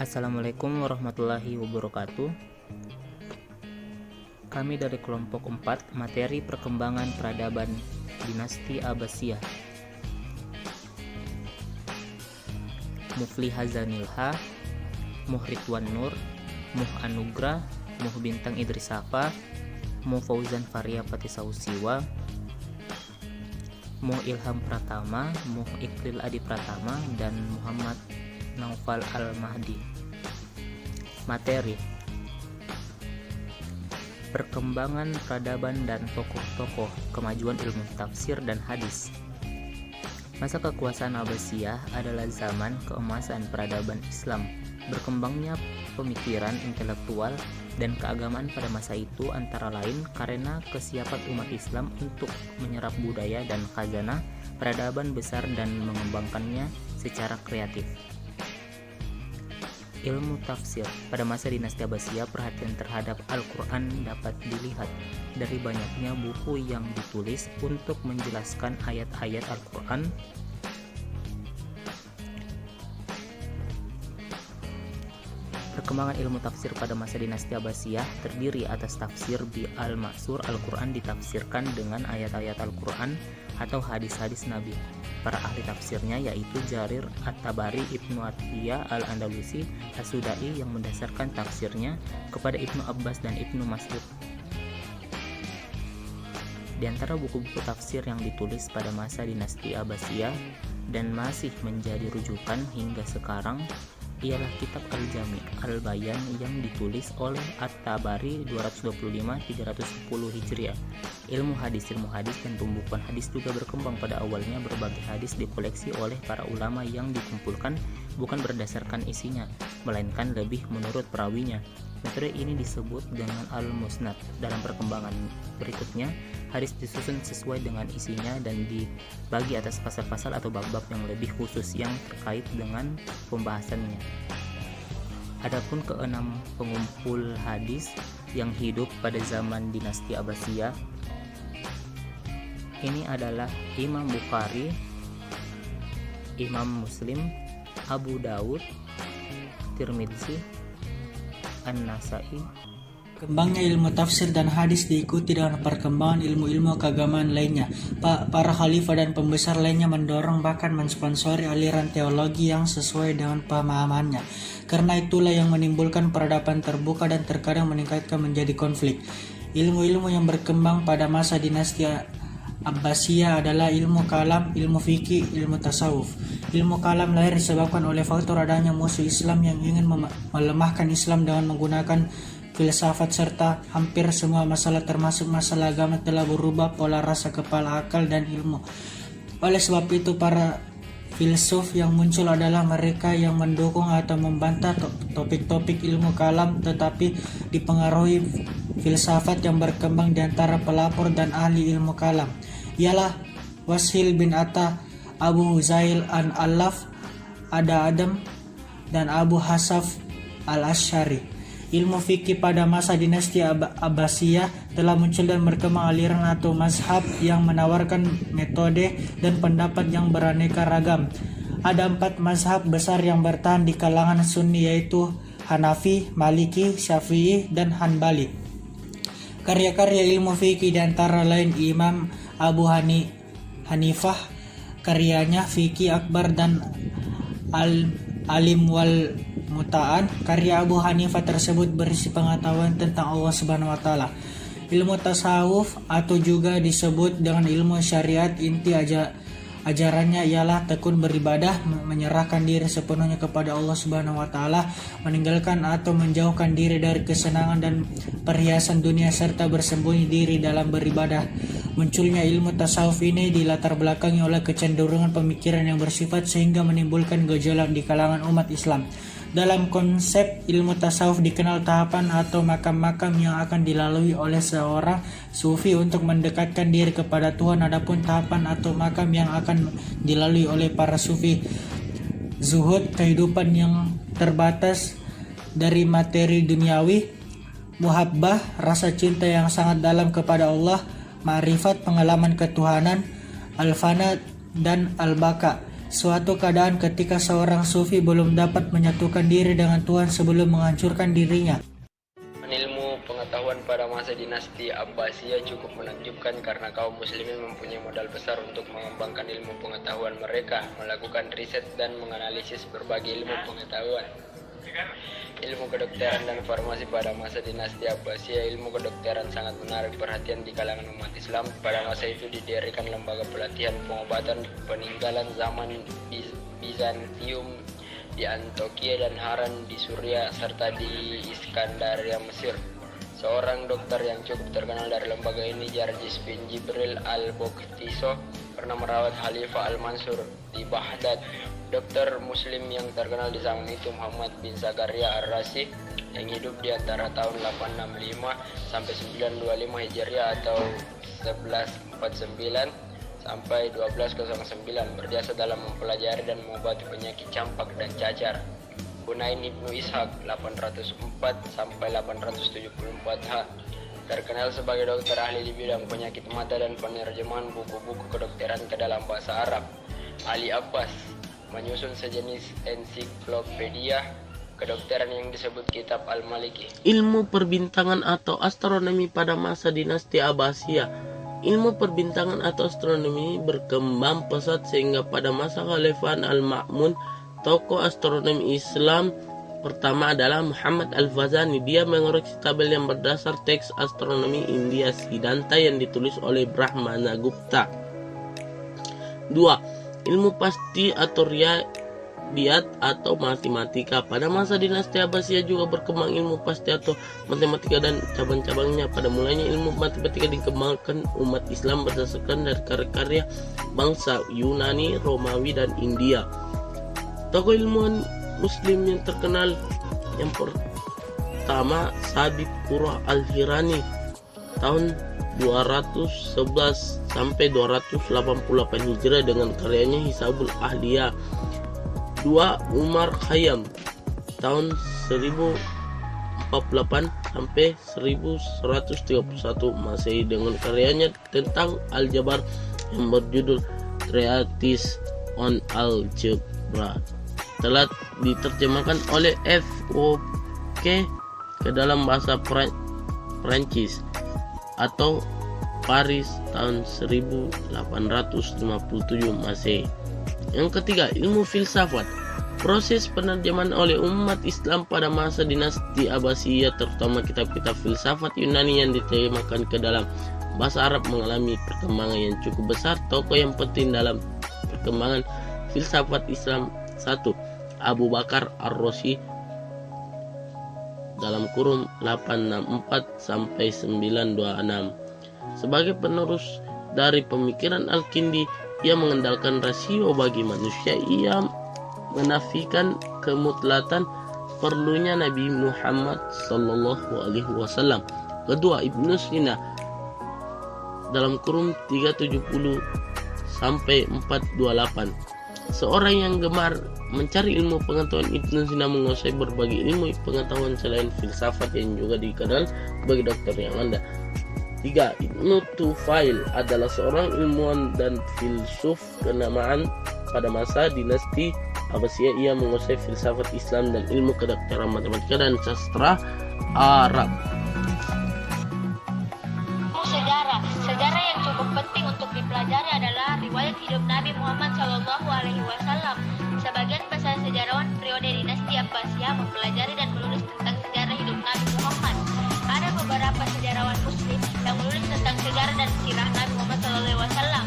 Assalamualaikum warahmatullahi wabarakatuh. Kami dari kelompok 4, materi perkembangan peradaban dinasti Abbasiyah. Mufli Hazanilha, Muh Ridwan Nur, Muh Anugrah, Muh Bintang Idris Safa, Muh Fauzan Faria Patisausiwa, Muh Ilham Pratama, Muh Iqlil Adi Pratama, dan Muhammad Naufal Al-Mahdi. Materi: perkembangan peradaban dan tokoh-tokoh kemajuan ilmu tafsir dan hadis. Masa kekuasaan Abbasiyah adalah zaman keemasan peradaban Islam. Berkembangnya pemikiran intelektual dan keagamaan pada masa itu antara lain karena kesiapan umat Islam untuk menyerap budaya dan khazanah peradaban besar dan mengembangkannya secara kreatif. Ilmu tafsir. Pada masa dinasti Abbasiyah, perhatian terhadap Al-Quran dapat dilihat dari banyaknya buku yang ditulis untuk menjelaskan ayat-ayat Al-Quran. Perkembangan ilmu tafsir pada masa dinasti Abbasiyah terdiri atas tafsir bi al-Ma'sur. Al-Quran ditafsirkan dengan ayat-ayat Al-Quran atau hadis-hadis Nabi. Para ahli tafsirnya yaitu Jarir At-Tabari, Ibnu Athiyah Al-Andalusi, As-Sudai yang mendasarkan tafsirnya kepada Ibnu Abbas dan Ibnu Mas'ud. Di antara buku-buku tafsir yang ditulis pada masa dinasti Abbasiyah dan masih menjadi rujukan hingga sekarang ialah kitab Al-Jami' Al-Bayan yang ditulis oleh At-Tabari 225-310 Hijriah. Ilmu hadis dan pembukuan hadis juga berkembang. Pada awalnya berbagai hadis dikoleksi oleh para ulama yang dikumpulkan bukan berdasarkan isinya, melainkan lebih menurut perawinya. Metode ini disebut dengan Al-Musnad. Dalam perkembangan berikutnya, hadis disusun sesuai dengan isinya dan dibagi atas pasal-pasal atau bab-bab yang lebih khusus yang terkait dengan pembahasannya. Adapun keenam pengumpul hadis yang hidup pada zaman dinasti Abbasiyah ini adalah Imam Bukhari, Imam Muslim, Abu Dawud, Tirmidzi, An-Nasai. Kembangnya ilmu tafsir dan hadis diikuti dengan perkembangan ilmu-ilmu keagamaan lainnya. Para khalifah dan pembesar lainnya mendorong bahkan mensponsori aliran teologi yang sesuai dengan pemahamannya. Karena itulah yang menimbulkan peradaban terbuka dan terkadang meningkatkan menjadi konflik. Ilmu-ilmu yang berkembang pada masa dinasti Abbasiyah adalah ilmu kalam, ilmu fikih, ilmu tasawuf. Ilmu kalam lahir disebabkan oleh faktor adanya musuh Islam yang ingin melemahkan Islam dengan menggunakan filsafat, serta hampir semua masalah termasuk masalah agama telah berubah pola rasa, kepala, akal, dan ilmu. Oleh sebab itu para filsuf yang muncul adalah mereka yang mendukung atau membantah topik-topik ilmu kalam tetapi dipengaruhi filsafat yang berkembang di antara pelapor dan ahli ilmu kalam. Ialah Washil bin Atta, Abu Zail Al-Allaf, Ada Adam, dan Abu Hasaf Al-Asy'ari. Ilmu fikih pada masa dinasti Abbasiyah telah muncul dan berkembang aliran atau mazhab yang menawarkan metode dan pendapat yang beraneka ragam. Ada 4 mazhab besar yang bertahan di kalangan Sunni, yaitu Hanafi, Maliki, Syafi'i, dan Hanbali. Karya-karya ilmu fikih di antara lain Imam Abu Hanifah, karyanya Fikih Akbar dan Al-Alim wal Muta'an. Karya Abu Hanifah tersebut berisi pengetahuan tentang Allah Subhanahu wa taala. Ilmu tasawuf atau juga disebut dengan ilmu syariat, inti ajarannya ialah tekun beribadah, menyerahkan diri sepenuhnya kepada Allah Subhanahu wa taala, meninggalkan atau menjauhkan diri dari kesenangan dan perhiasan dunia serta bersembunyi diri dalam beribadah. Munculnya ilmu tasawuf ini dilatar belakangi oleh kecenderungan pemikiran yang bersifat sehingga menimbulkan gejolak di kalangan umat Islam. Dalam konsep ilmu tasawuf dikenal tahapan atau makam-makam yang akan dilalui oleh seorang sufi untuk mendekatkan diri kepada Tuhan. Adapun tahapan atau makam yang akan dilalui oleh para sufi: zuhud, kehidupan yang terbatas dari materi duniawi; muhabbah, rasa cinta yang sangat dalam kepada Allah; ma'rifat, pengalaman ketuhanan; al-fana, dan al-baka, Suatu keadaan ketika seorang sufi belum dapat menyatukan diri dengan Tuhan sebelum menghancurkan dirinya. Ilmu pengetahuan pada masa dinasti Abbasiyah cukup menakjubkan karena kaum muslimin mempunyai modal besar untuk mengembangkan ilmu pengetahuan mereka, melakukan riset dan menganalisis berbagai ilmu pengetahuan. Ilmu kedokteran dan farmasi pada masa dinasti Abbasiyah. Ilmu kedokteran sangat menarik perhatian di kalangan umat Islam. Pada masa itu didirikan lembaga pelatihan pengobatan peninggalan zaman Bizantium di Antokia dan Haran di Suria serta di Iskandaria, Mesir. Seorang dokter yang cukup terkenal dari lembaga ini, Jarjis bin Jibril al-Boktiso, pernah merawat Khalifah al-Mansur di Baghdad. Dokter muslim yang terkenal di zaman itu, Muhammad bin Zakaria ar-Razi, yang hidup di antara tahun 865 sampai 925 Hijriah atau 1149 sampai 1209, berjasa dalam mempelajari dan mengobati penyakit campak dan cacar. Hunain ibnu Ishaq 804 sampai 874 terkenal sebagai dokter ahli di bidang penyakit mata dan penerjemahan buku-buku kedokteran ke dalam bahasa Arab. Ali Abbas menyusun sejenis ensiklopedia kedokteran yang disebut Kitab Al-Maliki. Ilmu perbintangan atau astronomi pada masa dinasti Abbasiyah. Ilmu perbintangan atau astronomi berkembang pesat sehingga pada masa Khalifah Al-Ma'mun, tokoh astronomi Islam pertama adalah Muhammad Al-Fazani. Dia mengoreksi tabel yang berdasar teks astronomi India Siddhanta yang ditulis oleh Brahmana Gupta. 2. Ilmu pasti atau riyadiyat atau matematika. Pada masa dinasti Abbasiyah juga berkembang ilmu pasti atau matematika dan cabang-cabangnya. Pada mulanya ilmu matematika dikembangkan umat Islam berdasarkan dari karya-karya bangsa Yunani, Romawi, dan India. Tokoh ilmuwan muslim yang terkenal yang pertama Sabit Qurra Al-Hirani tahun 211 sampai 288 Hijriah dengan karyanya Hisabul Ahliyah. 2. Umar Khayyam tahun 1048 sampai 1131 Masehi dengan karyanya tentang aljabar yang berjudul Treatise on Algebra. Telah diterjemahkan oleh F.O.K. ke dalam bahasa Prancis atau Paris tahun 1857 Masehi. Yang ketiga, ilmu filsafat. Proses penerjemahan oleh umat Islam pada masa dinasti Abbasiyah, terutama kitab-kitab filsafat Yunani yang diterjemahkan ke dalam bahasa Arab, mengalami perkembangan yang cukup besar. Tokoh yang penting dalam perkembangan filsafat Islam: 1. Abu Bakar Ar-Razi dalam kurun 864 sampai 926. Sebagai penerus dari pemikiran Al-Kindi, ia mengendalikan rasio bagi manusia. Ia menafikan kemutlatan perlunya Nabi Muhammad sallallahu alaihi wasallam. Kedua, Ibnu Sina dalam kurun 370 sampai 428. Seorang yang gemar mencari ilmu pengetahuan, Ibnu Sina menguasai berbagai ilmu pengetahuan selain filsafat yang juga dikenal sebagai dokter yang anda. 3. Ibnu Tufail adalah seorang ilmuwan dan filsuf kenamaan pada masa dinasti Abbasiyah. Ia menguasai filsafat Islam dan ilmu kedokteran, matematika, dan sastra Arab. Sejarah yang cukup penting untuk dipelajari adalah riwayat hidup Nabi Muhammad SAW. Sebagian besar sejarawan periode dinasti Abbasiyah mempelajari dan menulis tentang sejarah hidup Nabi Muhammad. Ada beberapa sejarawan Muslim yang menulis tentang sejarah dan sirah Nabi Muhammad SAW,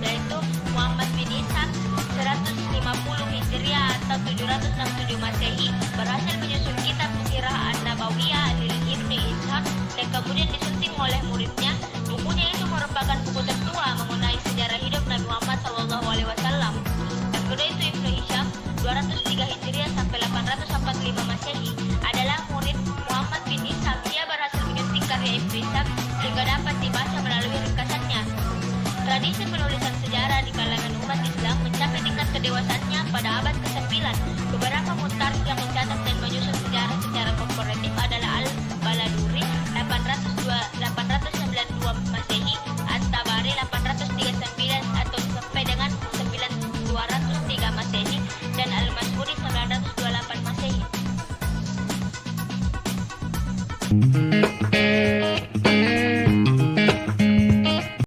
yaitu Muhammad bin Ishaq 150 Hijriah atau 767 Masehi berhasil menyusun kitab Sirah An-Nabawiyah lil Ibnu Ishaq dan kemudian disunting oleh muridnya. Bukunya itu merupakan buku tertua mengenai sejarah hidup Nabi Muhammad SAW. Yang kedua itu Ibnu Hisham 203 Hijriah sampai 845 Masehi adalah murid Muhammad bin Ishaq. Dia berhasil menyunting karya Ibnu Ishaq sehingga dapat dibaca melalui ringkasannya. Tradisi penulisan sejarah di kalangan umat Islam mencapai tingkat kedewasaannya pada abad ke-9. Beberapa mutarikh yang mencatat dan menyusun sejarah secara komparatif adalah Al-Baladuri 892 Masehi, At-Tabari 839 atau sampai dengan 9203 kasih.